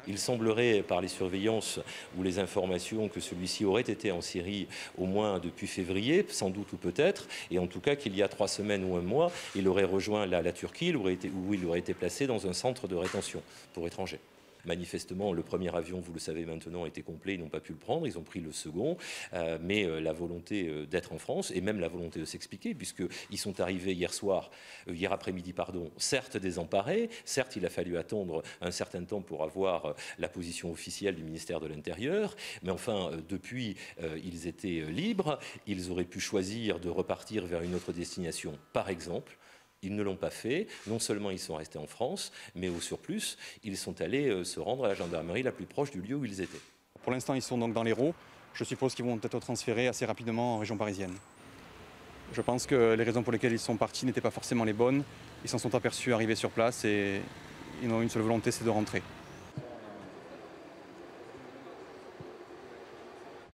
Il semblerait, par les surveillances ou les informations, que celui-ci aurait été en Syrie au moins depuis février, sans doute ou peut-être, et en tout cas qu'il y a 3 semaines ou un mois, il aurait rejoint la Turquie, où il aurait été placé dans un centre de rétention pour étrangers. Manifestement, le premier avion, vous le savez maintenant, était complet, ils n'ont pas pu le prendre, ils ont pris le second, mais la volonté d'être en France, et même la volonté de s'expliquer, puisqu'ils sont arrivés hier après-midi, certes désemparés, certes il a fallu attendre un certain temps pour avoir la position officielle du ministère de l'Intérieur, mais enfin, depuis, ils étaient libres, ils auraient pu choisir de repartir vers une autre destination, par exemple. Ils ne l'ont pas fait. Non seulement ils sont restés en France, mais au surplus, ils sont allés se rendre à la gendarmerie la plus proche du lieu où ils étaient. Pour l'instant, ils sont donc dans l'Hérault. Je suppose qu'ils vont être transférés assez rapidement en région parisienne. Je pense que les raisons pour lesquelles ils sont partis n'étaient pas forcément les bonnes. Ils s'en sont aperçus arrivés sur place et ils n'ont une seule volonté, c'est de rentrer.